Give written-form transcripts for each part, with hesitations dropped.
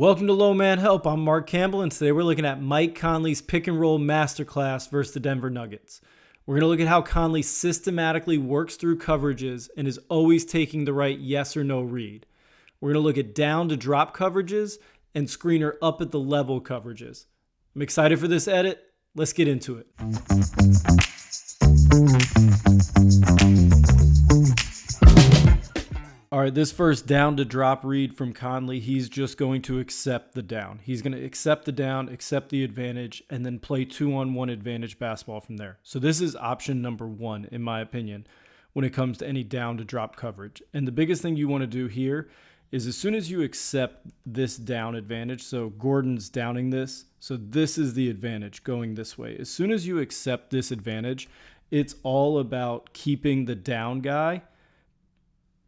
Welcome to Low Man Help. I'm Mark Campbell, and today we're looking at Mike Conley's pick and roll masterclass versus the Denver Nuggets. We're going to look at how Conley systematically works through coverages and is always taking the right yes or no read. We're going to look at down to drop coverages and screener up at the level coverages. I'm excited for this edit. Let's get into it. All right, this first down to drop read from Conley, he's just going to accept the down. He's going to accept the down, accept the advantage, and then play 2-on-1 advantage basketball from there. So this is option number one, in my opinion, when it comes to any down to drop coverage. And the biggest thing you want to do here is as soon as you accept this down advantage, so Gordon's downing this, so this is the advantage going this way. As soon as you accept this advantage, it's all about keeping the down guy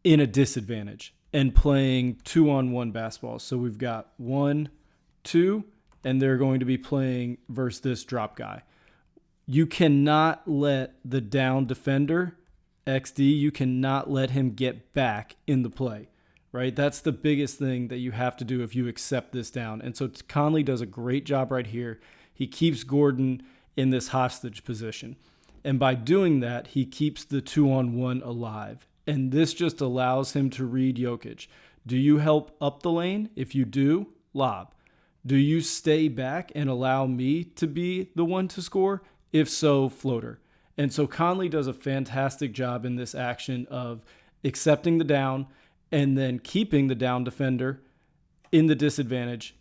in a disadvantage and playing 2-on-1 basketball. So we've got 1, 2, and they're going to be playing versus this drop guy. You cannot let the down defender, XD, you cannot let him get back in the play, right? That's the biggest thing that you have to do if you accept this down. And so Conley does a great job right here. He keeps Gordon in this hostage position. And by doing that, he keeps the 2-on-1 alive. And this just allows him to read Jokic. Do you help up the lane? If you do, lob. Do you stay back and allow me to be the one to score? If so, floater. And so Conley does a fantastic job in this action of accepting the down and then keeping the down defender in the disadvantage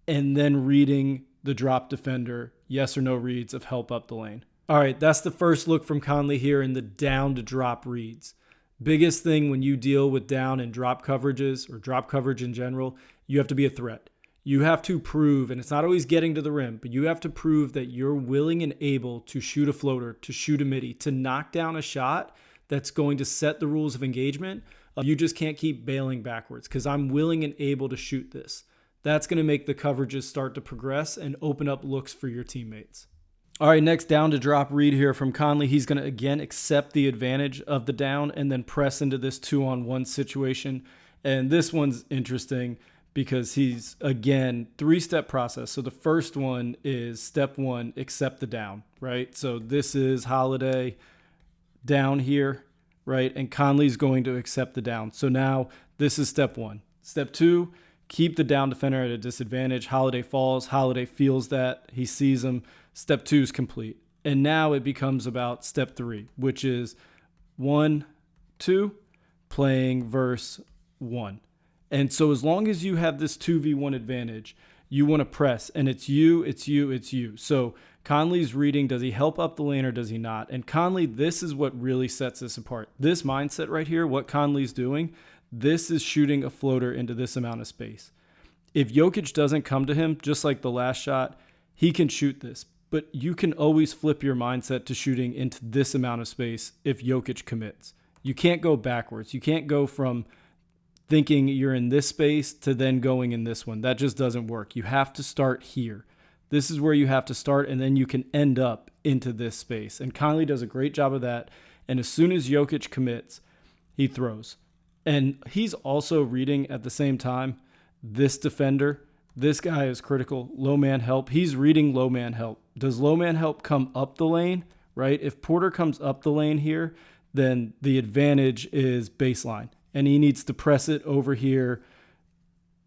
and then reading the drop defender, yes or no reads of help up the lane. All right, that's the first look from Conley here in the down to drop reads. Biggest thing when you deal with down and drop coverages or drop coverage in general, you have to be a threat. You have to prove, and it's not always getting to the rim, but you have to prove that you're willing and able to shoot a floater, to shoot a midi, to knock down a shot that's going to set the rules of engagement. You just can't keep bailing backwards because I'm willing and able to shoot this. That's going to make the coverages start to progress and open up looks for your teammates. All right, next down to drop read here from Conley. He's going to, again, accept the advantage of the down and then press into this 2-on-1 situation. And this one's interesting because he's, again, 3-step process. So the first one is step 1, accept the down, right? So this is Holiday down here, right? And Conley's going to accept the down. So now this is step 1. Step 2, keep the down defender at a disadvantage. Holiday falls. Holiday feels that. He sees him. Step 2 is complete. And now it becomes about step 3, which is 1, 2, playing verse 1. And so as long as you have this 2v1 advantage, you want to press. And it's you, it's you, it's you. So Conley's reading, does he help up the lane or does he not? And Conley, this is what really sets this apart. This mindset right here, what Conley's doing, this is shooting a floater into this amount of space. If Jokic doesn't come to him, just like the last shot, he can shoot this. But you can always flip your mindset to shooting into this amount of space if Jokic commits. You can't go backwards. You can't go from thinking you're in this space to then going in this one. That just doesn't work. You have to start here. This is where you have to start, and then you can end up into this space. And Conley does a great job of that. And as soon as Jokic commits, he throws. And he's also reading at the same time this defender. This guy is critical. Low man help. He's reading low man help. Does low man help come up the lane, right? If Porter comes up the lane here, then the advantage is baseline. And he needs to press it over here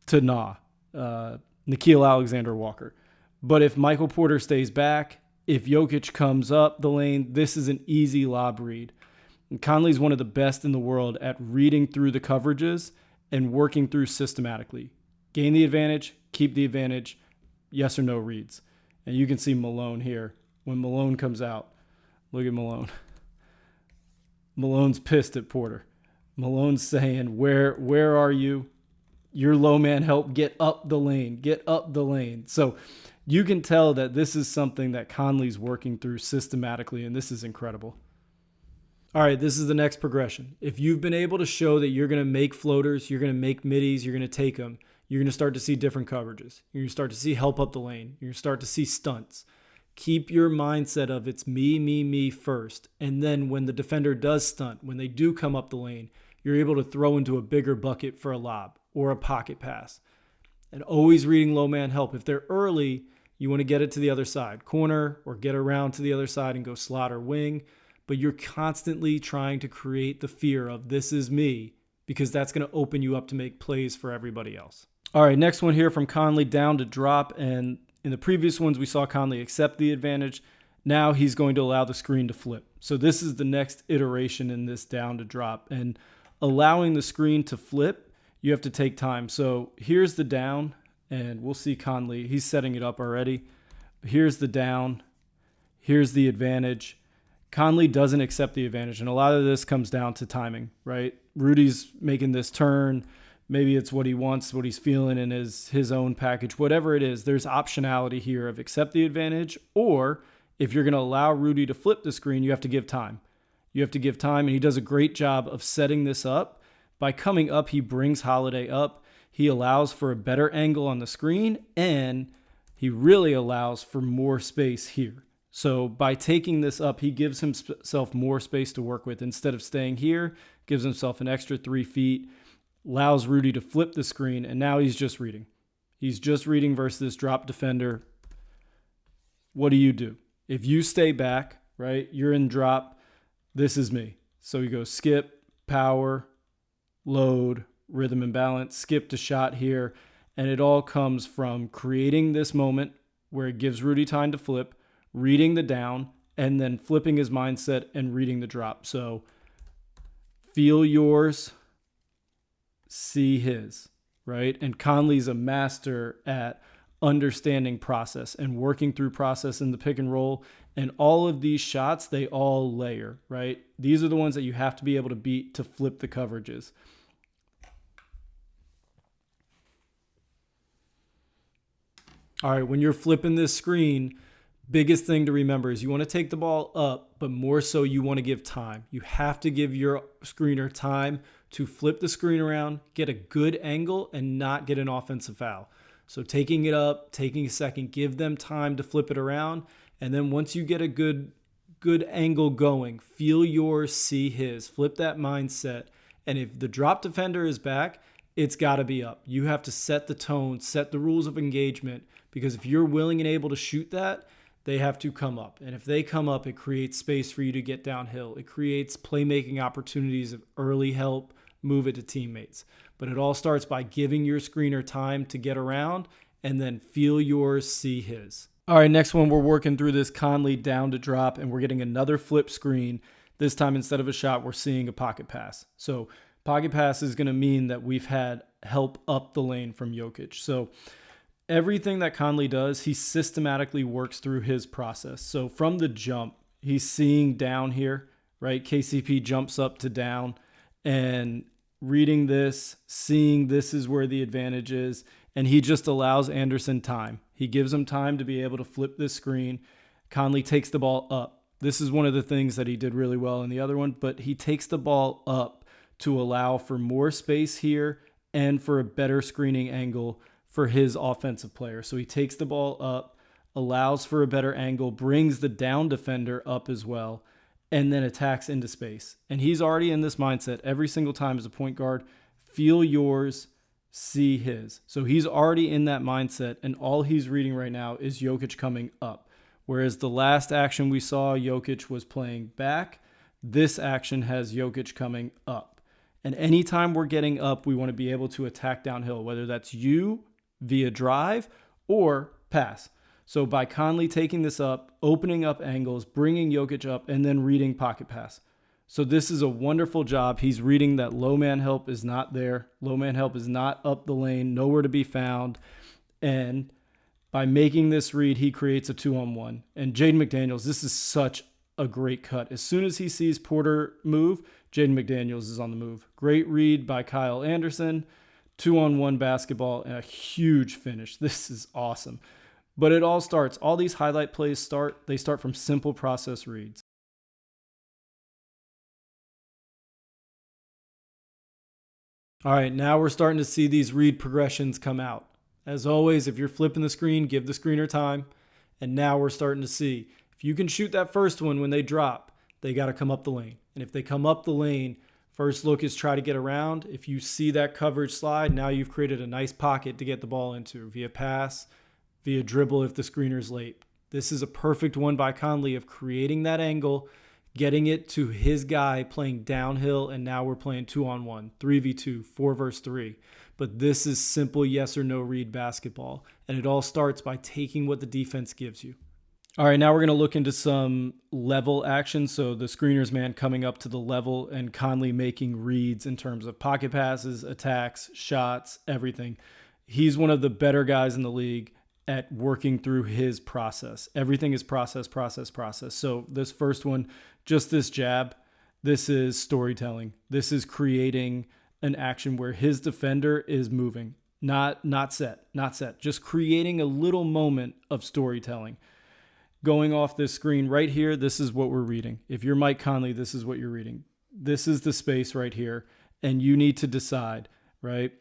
to Nickeil Alexander-Walker. But if Michael Porter stays back, if Jokic comes up the lane, this is an easy lob read. And Conley's one of the best in the world at reading through the coverages and working through systematically. Gain the advantage, keep the advantage, yes or no reads. And you can see Malone here. When Malone comes out, look at Malone. Malone's pissed at Porter. Malone's saying, where are you? Your low man help, get up the lane, get up the lane. So you can tell that this is something that Conley's working through systematically, and this is incredible. All right, this is the next progression. If you've been able to show that you're going to make floaters, you're going to make middies, you're going to take them, you're going to start to see different coverages. You're going to start to see help up the lane. You're going to start to see stunts. Keep your mindset of it's me first. And then when the defender does stunt, when they do come up the lane, you're able to throw into a bigger bucket for a lob or a pocket pass. and always reading low man help. If they're early, you want to get it to the other side, corner, or get around to the other side and go slot or wing. But you're constantly trying to create the fear of this is me, because that's going to open you up to make plays for everybody else. All right, next one here from Conley, down to drop. And in the previous ones, we saw Conley accept the advantage. Now he's going to allow the screen to flip. So this is the next iteration in this down to drop. And allowing the screen to flip, you have to take time. So here's the down, and we'll see Conley. He's setting it up already. Here's the down. Here's the advantage. Conley doesn't accept the advantage, and a lot of this comes down to timing, right? Rudy's making this turn. Maybe it's what he wants, what he's feeling in his own package. Whatever it is, there's optionality here of accept the advantage, or if you're going to allow Rudy to flip the screen, you have to give time. You have to give time, and he does a great job of setting this up. By coming up, he brings Holiday up. He allows for a better angle on the screen, and he really allows for more space here. So by taking this up, he gives himself more space to work with. Instead of staying here, gives himself an extra 3 feet, allows Rudy to flip the screen, and now he's just reading. He's just reading versus this drop defender. What do? If you stay back, right, you're in drop, this is me. So you go skip, power, load, rhythm and balance, skip to shot here, and it all comes from creating this moment where it gives Rudy time to flip, reading the down, and then flipping his mindset and reading the drop. So feel yours, see his, right? And Conley's a master at understanding process and working through process in the pick and roll. And all of these shots, they all layer, right? These are the ones that you have to be able to beat to flip the coverages. All right, when you're flipping this screen, biggest thing to remember is you want to take the ball up, but more so you want to give time. You have to give your screener time to flip the screen around, get a good angle, and not get an offensive foul. So taking it up, taking a second, give them time to flip it around, and then once you get a good angle going, feel yours, see his, flip that mindset, and if the drop defender is back, it's got to be up. You have to set the tone, set the rules of engagement, because if you're willing and able to shoot that, they have to come up. And if they come up, it creates space for you to get downhill. It creates playmaking opportunities of early help, move it to teammates. But it all starts by giving your screener time to get around and then feel yours, see his. All right, next one, we're working through this Conley down to drop, and we're getting another flip screen. This time, instead of a shot, we're seeing a pocket pass. So pocket pass is going to mean that we've had help up the lane from Jokic. So everything that Conley does, he systematically works through his process. So from the jump, he's seeing down here, right? KCP jumps up to down and reading this, seeing this is where the advantage is, and he just allows Anderson time. He gives him time to be able to flip this screen. Conley takes the ball up. This is one of the things that he did really well in the other one, but he takes the ball up to allow for more space here and for a better screening angle for his offensive player. So he takes the ball up, allows for a better angle, brings the down defender up as well, and then attacks into space. And he's already in this mindset every single time as a point guard. Feel yours, see his. So he's already in that mindset, and all he's reading right now is Jokic coming up. Whereas the last action we saw, Jokic was playing back. This action has Jokic coming up. And anytime we're getting up, we want to be able to attack downhill, whether that's you via drive or pass. So by Conley taking this up, opening up angles, bringing Jokic up, and then reading pocket pass. So this is a wonderful job. He's reading that low man help is not there. Low man help is not up the lane, nowhere to be found. And by making this read, he creates a 2-on-1. And Jaden McDaniels, this is such a great cut. As soon as he sees Porter move, Jaden McDaniels is on the move. Great read by Kyle Anderson. 2-on-1 basketball and a huge finish. This is awesome. But it all starts, all these highlight plays start from simple process reads. All right, now we're starting to see these read progressions come out. As always, if you're flipping the screen, give the screener time. And now we're starting to see, if you can shoot that first one when they drop, they got to come up the lane. And if they come up the lane, First look is try to get around. If you see that coverage slide, now you've created a nice pocket to get the ball into via pass, via dribble if the screener's late. This is a perfect one by Conley of creating that angle, getting it to his guy playing downhill, and now we're playing 2-on-1, 3v2, 4v3. But this is simple yes or no read basketball, and it all starts by taking what the defense gives you. All right, now we're going to look into some level action. So the screener's man coming up to the level and Conley making reads in terms of pocket passes, attacks, shots, everything. He's one of the better guys in the league at working through his process. Everything is process. So this first one, just this jab, this is storytelling. This is creating an action where his defender is moving, not set, just creating a little moment of storytelling. Going off this screen right here, this is what we're reading. If you're Mike Conley, this is what you're reading. This is the space right here, and you need to decide, right?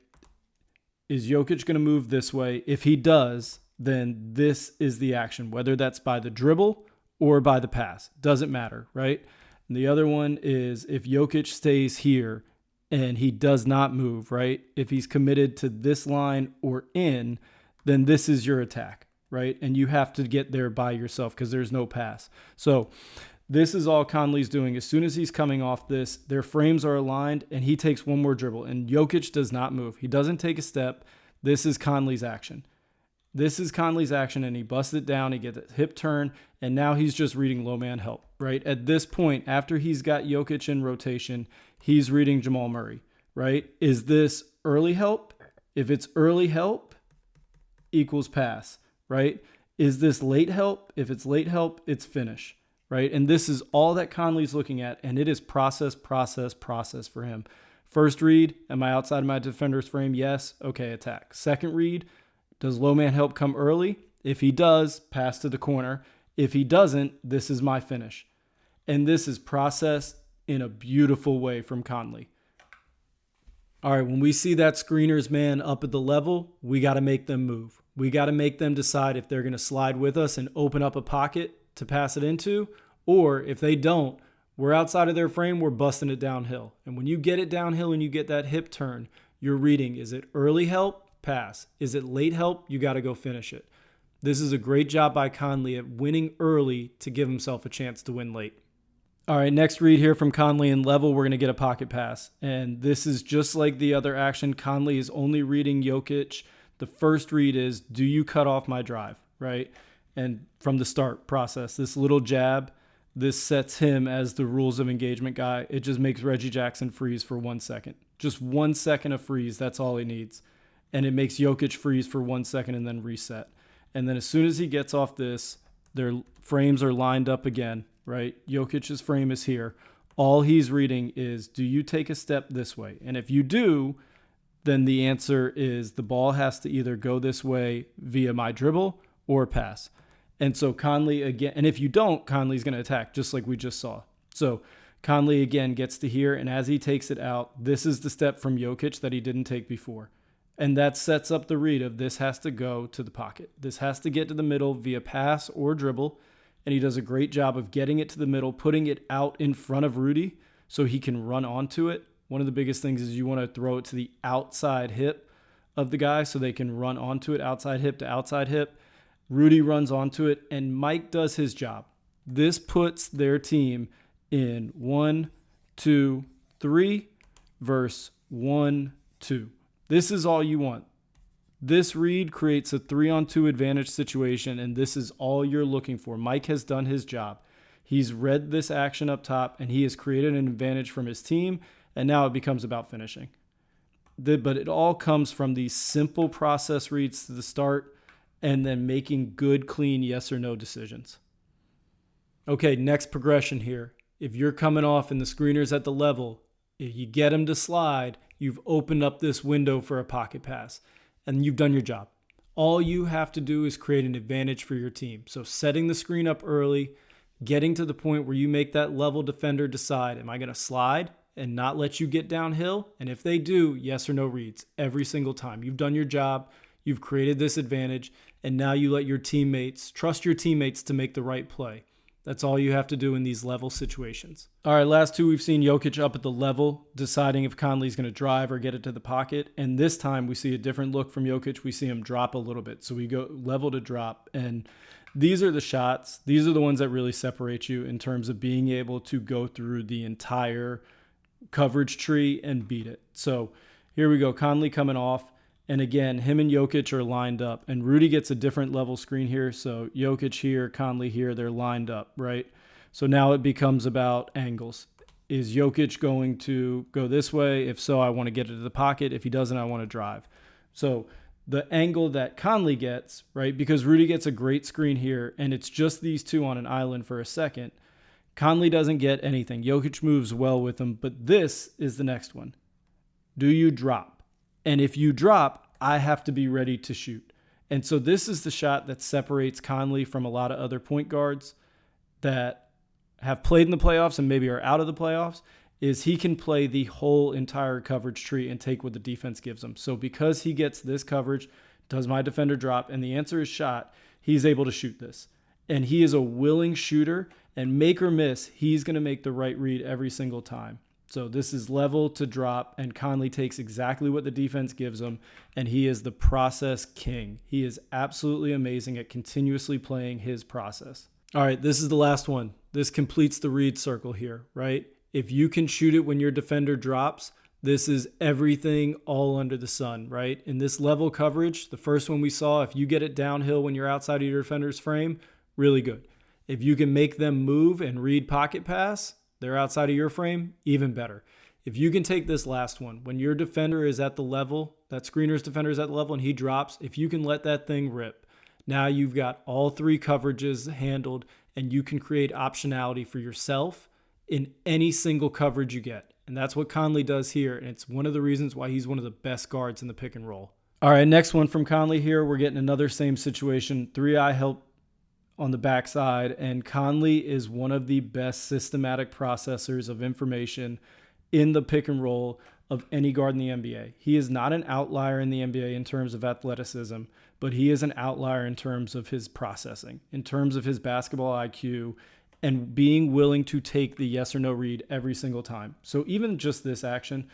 Is Jokic going to move this way? If he does, then this is the action, whether that's by the dribble or by the pass. Doesn't matter, right? And the other one is if Jokic stays here and he does not move, right? If he's committed to this line or in, then this is your attack, right? And you have to get there by yourself because there's no pass. So this is all Conley's doing. As soon as he's coming off this, their frames are aligned and he takes one more dribble and Jokic does not move. He doesn't take a step. This is Conley's action. And he busts it down. He gets a hip turn, and now he's just reading low man help, right? At this point, after he's got Jokic in rotation, he's reading Jamal Murray, right? Is this early help? If it's early help, equals pass, right? Is this late help? If it's late help, it's finish, right? And this is all that Conley's looking at, and it is process for him. First read, am I outside of my defender's frame? Yes. Okay, attack. Second read, does low man help come early? If he does, pass to the corner. If he doesn't, this is my finish. And this is processed in a beautiful way from Conley. All right, when we see that screener's man up at the level, we got to make them move. We got to make them decide if they're going to slide with us and open up a pocket to pass it into, or if they don't, we're outside of their frame, we're busting it downhill. And when you get it downhill and you get that hip turn, you're reading, is it early help? Pass. Is it late help? You got to go finish it. This is a great job by Conley at winning early to give himself a chance to win late. All right, next read here from Conley in level, we're going to get a pocket pass. And this is just like the other action. Conley is only reading Jokic. The first read is, do you cut off my drive, right? And from the start process, this little jab, this sets him as the rules of engagement guy. It just makes Reggie Jackson freeze for 1 second. Just 1 second of freeze, that's all he needs. And it makes Jokic freeze for 1 second and then reset. And then as soon as he gets off this, their frames are lined up again, right? Jokic's frame is here. All he's reading is, do you take a step this way? And if you do, then the answer is the ball has to either go this way via my dribble or pass. And so Conley again, and if you don't, Conley's going to attack just like we just saw. So Conley again gets to here, and as he takes it out, this is the step from Jokic that he didn't take before. And that sets up the read of this has to go to the pocket. This has to get to the middle via pass or dribble. And he does a great job of getting it to the middle, putting it out in front of Rudy so he can run onto it. One of the biggest things is you want to throw it to the outside hip of the guy so they can run onto it, outside hip to outside hip. Rudy runs onto it, and Mike does his job. This puts their team in 1, 2, 3 verse 1, 2. This is all you want. This read creates a 3-on-2 advantage situation, and this is all you're looking for. Mike has done his job. He's read this action up top, and he has created an advantage from his team, and now it becomes about finishing. But it all comes from these simple process reads to the start and then making good, clean yes or no decisions. Okay, next progression here. If you're coming off and the screener's at the level, if you get him to slide, you've opened up this window for a pocket pass, and you've done your job. All you have to do is create an advantage for your team. So setting the screen up early, getting to the point where you make that level defender decide, am I going to slide and not let you get downhill? And if they do, yes or no reads every single time. You've done your job. You've created this advantage, and now you let your teammates, trust your teammates to make the right play. That's all you have to do in these level situations. All right, last two, we've seen Jokic up at the level, deciding if Conley's going to drive or get it to the pocket. And this time we see a different look from Jokic. We see him drop a little bit. So we go level to drop. And these are the shots. These are the ones that really separate you in terms of being able to go through the entire coverage tree and beat it. So here we go. Conley coming off. And again, him and Jokic are lined up. And Rudy gets a different level screen here. So Jokic here, Conley here, they're lined up, right? So now it becomes about angles. Is Jokic going to go this way? If so, I want to get it to the pocket. If he doesn't, I want to drive. So the angle that Conley gets, right, because Rudy gets a great screen here, and it's just these two on an island for a second, Conley doesn't get anything. Jokic moves well with him, but this is the next one. Do you drop? And if you drop, I have to be ready to shoot. And so this is the shot that separates Conley from a lot of other point guards that have played in the playoffs and maybe are out of the playoffs, is he can play the whole entire coverage tree and take what the defense gives him. So because he gets this coverage, does my defender drop? And the answer is shot. He's able to shoot this. And he is a willing shooter, and make or miss, he's going to make the right read every single time. So this is level to drop, and Conley takes exactly what the defense gives him, and he is the process king. He is absolutely amazing at continuously playing his process. All right, this is the last one. This completes the read circle here, right? If you can shoot it when your defender drops, this is everything all under the sun, right? In this level coverage, the first one we saw, if you get it downhill when you're outside of your defender's frame, really good. If you can make them move and read pocket pass, they're outside of your frame, even better. If you can take this last one, when your defender is at the level, that screener's defender is at the level and he drops, if you can let that thing rip, now you've got all three coverages handled, and you can create optionality for yourself in any single coverage you get. And that's what Conley does here, and it's one of the reasons why he's one of the best guards in the pick and roll. All right, next one from Conley here. We're getting another same situation, 3-eye help on the backside, and Conley is one of the best systematic processors of information in the pick and roll of any guard in the NBA. He is not an outlier in the NBA in terms of athleticism, but he is an outlier in terms of his processing, in terms of his basketball IQ, and being willing to take the yes or no read every single time. So even just this action,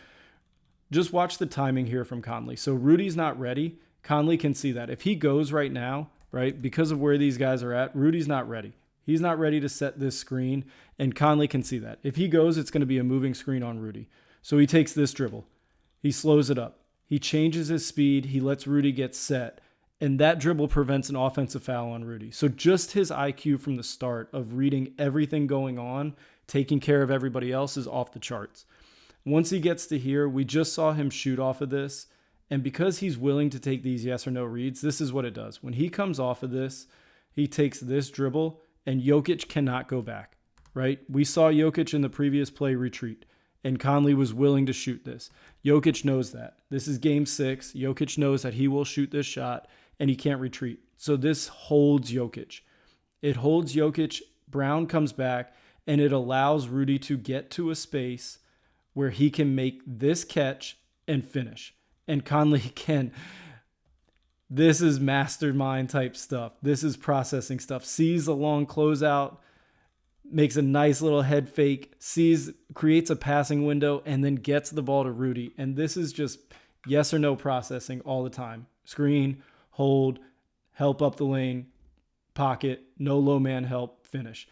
just watch the timing here from Conley. So Rudy's not ready. Conley can see that. If he goes right now, right, because of where these guys are at, Rudy's not ready. He's not ready to set this screen, and Conley can see that. If he goes, it's going to be a moving screen on Rudy. So he takes this dribble. He slows it up. He changes his speed. He lets Rudy get set, and that dribble prevents an offensive foul on Rudy. So just his IQ from the start of reading everything going on, taking care of everybody else, is off the charts. Once he gets to here, we just saw him shoot off of this. And because he's willing to take these yes or no reads, this is what it does. When he comes off of this, he takes this dribble, and Jokic cannot go back, right? We saw Jokic in the previous play retreat, and Conley was willing to shoot this. Jokic knows that. This is game 6. Jokic knows that he will shoot this shot, and he can't retreat. So this holds Jokic. It holds Jokic. Brown comes back, and it allows Rudy to get to a space where he can make this catch and finish. And Conley can. This is mastermind type stuff. This is processing stuff. Sees a long closeout, makes a nice little head fake, creates a passing window, and then gets the ball to Rudy. And this is just yes or no processing all the time. Screen, hold, help up the lane, pocket, no low man help, finish.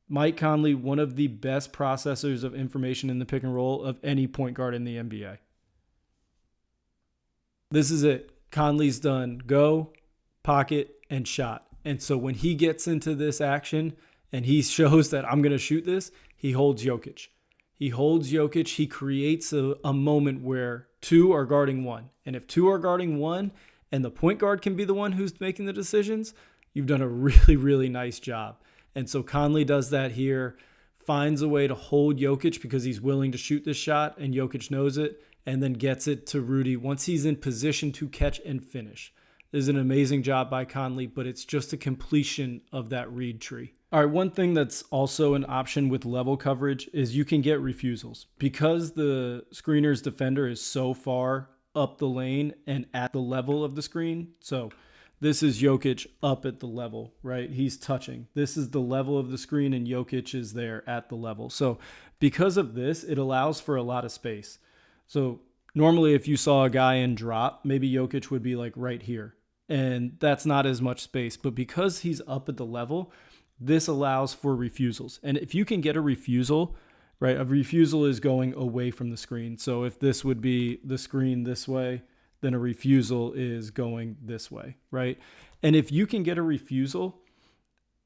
Mike Conley, one of the best processors of information in the pick and roll of any point guard in the NBA. This is it. Conley's done. Go, pocket, and shot. And so when he gets into this action and he shows that I'm going to shoot this, he holds Jokic. He holds Jokic. He creates a moment where two are guarding one. And if two are guarding one and the point guard can be the one who's making the decisions, you've done a really, really nice job. And so Conley does that here, finds a way to hold Jokic because he's willing to shoot this shot, and Jokic knows it, and then gets it to Rudy once he's in position to catch and finish. This is an amazing job by Conley, but it's just a completion of that read tree. All right, one thing that's also an option with level coverage is you can get refusals. Because the screener's defender is so far up the lane and at the level of the screen, so This is Jokic up at the level, right? He's touching. This is the level of the screen, and Jokic is there at the level. So because of this, it allows for a lot of space. So normally if you saw a guy in drop, maybe Jokic would be like right here. And that's not as much space. But because he's up at the level, this allows for refusals. And if you can get a refusal, right, a refusal is going away from the screen. So if this would be the screen this way, then a refusal is going this way, right? And if you can get a refusal,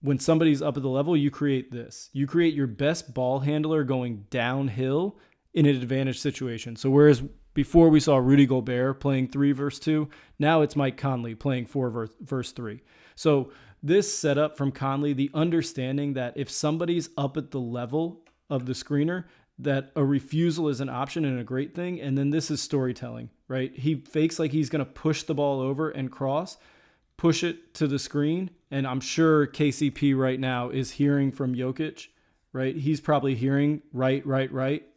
when somebody's up at the level, you create this. You create your best ball handler going downhill in an advantage situation. So whereas before we saw Rudy Gobert playing 3 versus 2, now it's Mike Conley playing 4 versus 3. So this setup from Conley, the understanding that if somebody's up at the level of the screener, that a refusal is an option and a great thing. And then this is storytelling, right? He fakes like he's going to push the ball over and cross, push it to the screen. And I'm sure KCP right now is hearing from Jokic, right? He's probably hearing right.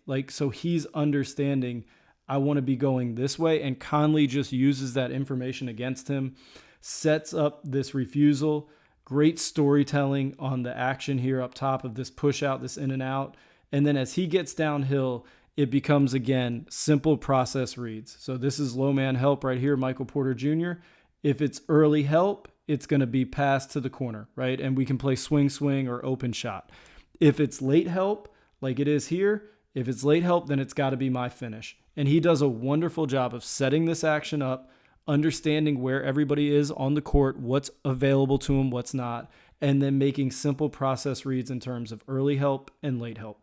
Like, so he's understanding, I want to be going this way. And Conley just uses that information against him, sets up this refusal. Great storytelling on the action here up top of this push out, this in and out. And then as he gets downhill, it becomes, again, simple process reads. So this is low man help right here, Michael Porter Jr. If it's early help, it's going to be passed to the corner, right? And we can play swing or open shot. If it's late help, like it is here, if it's late help, then it's got to be my finish. And he does a wonderful job of setting this action up, understanding where everybody is on the court, what's available to him, what's not, and then making simple process reads in terms of early help and late help.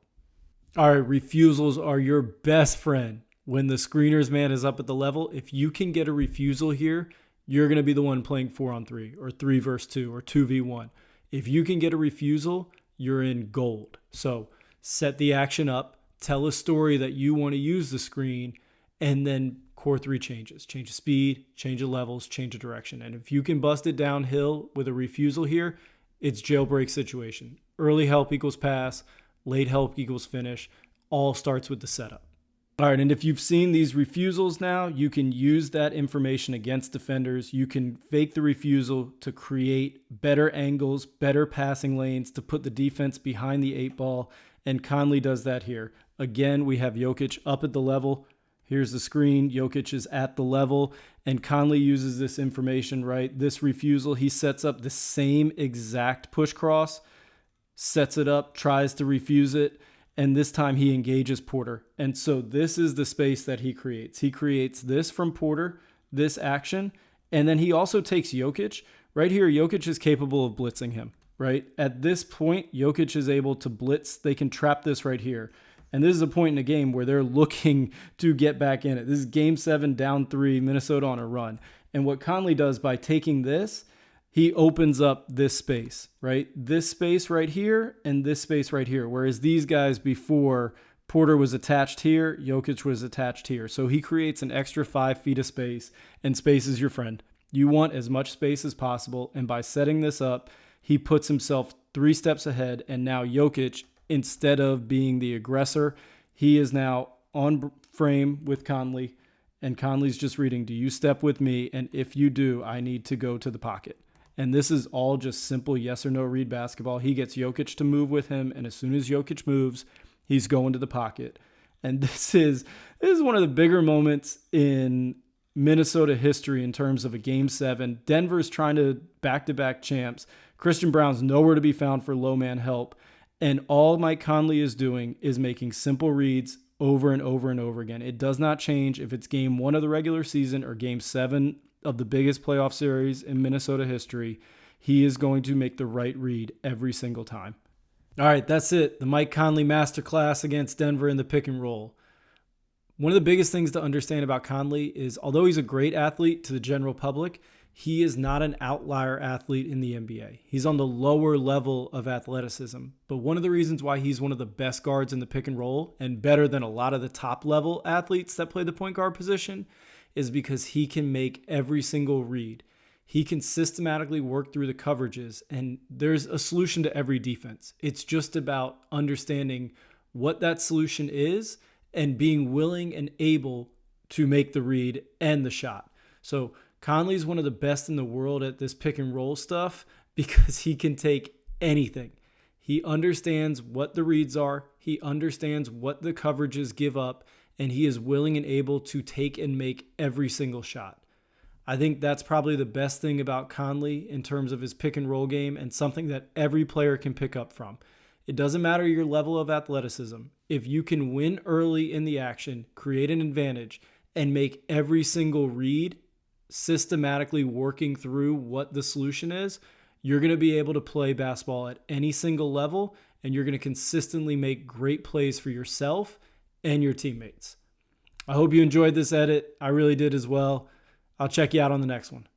All right, refusals are your best friend. When the screener's man is up at the level, if you can get a refusal here, you're going to be the one playing 4-on-3 or 3 versus 2 or 2v1. If you can get a refusal, you're in gold. So set the action up, tell a story that you want to use the screen, and then core 3 changes. Change the speed, change the levels, change the direction. And if you can bust it downhill with a refusal here, it's jailbreak situation. Early help equals pass, late help equals finish. All starts with the setup. All right, and if you've seen these refusals now, you can use that information against defenders. You can fake the refusal to create better angles, better passing lanes, to put the defense behind the 8 ball, and Conley does that here. Again, we have Jokic up at the level. Here's the screen. Jokic is at the level, and Conley uses this information, right? This refusal, he sets up the same exact push cross, sets it up, tries to refuse it, and this time he engages Porter. And so this is the space that he creates. He creates this from Porter, this action, and then he also takes Jokic. Right here, Jokic is capable of blitzing him, right? At this point, Jokic is able to blitz. They can trap this right here. And this is a point in the game where they're looking to get back in it. This is game 7, down 3, Minnesota on a run. And what Conley does by taking this, he opens up this space, right? This space right here and this space right here. Whereas these guys before, Porter was attached here, Jokic was attached here. So he creates an extra 5 feet of space, and space is your friend. You want as much space as possible. And by setting this up, he puts himself 3 steps ahead. And now Jokic, instead of being the aggressor, he is now on frame with Conley. And Conley's just reading, do you step with me? And if you do, I need to go to the pocket. And this is all just simple yes or no read basketball. He gets Jokic to move with him, and as soon as Jokic moves, he's going to the pocket. And this is one of the bigger moments in Minnesota history in terms of a game 7. Denver's trying to back-to-back champs. Christian Brown's nowhere to be found for low man help. And all Mike Conley is doing is making simple reads over and over and over again. It does not change if it's game 1 of the regular season or game 7 of the biggest playoff series in Minnesota history. He is going to make the right read every single time. All right, that's it. The Mike Conley masterclass against Denver in the pick and roll. One of the biggest things to understand about Conley is, although he's a great athlete to the general public, he is not an outlier athlete in the NBA. He's on the lower level of athleticism. But one of the reasons why he's one of the best guards in the pick and roll and better than a lot of the top level athletes that play the point guard position is because he can make every single read. He can systematically work through the coverages, and there's a solution to every defense. It's just about understanding what that solution is and being willing and able to make the read and the shot. So Conley's one of the best in the world at this pick and roll stuff because he can take anything. He understands what the reads are, he understands what the coverages give up, and he is willing and able to take and make every single shot. I think that's probably the best thing about Conley in terms of his pick and roll game, and something that every player can pick up from. It doesn't matter your level of athleticism. If you can win early in the action, create an advantage, and make every single read systematically working through what the solution is, you're going to be able to play basketball at any single level, and you're going to consistently make great plays for yourself and your teammates. I hope you enjoyed this edit. I really did as well. I'll check you out on the next one.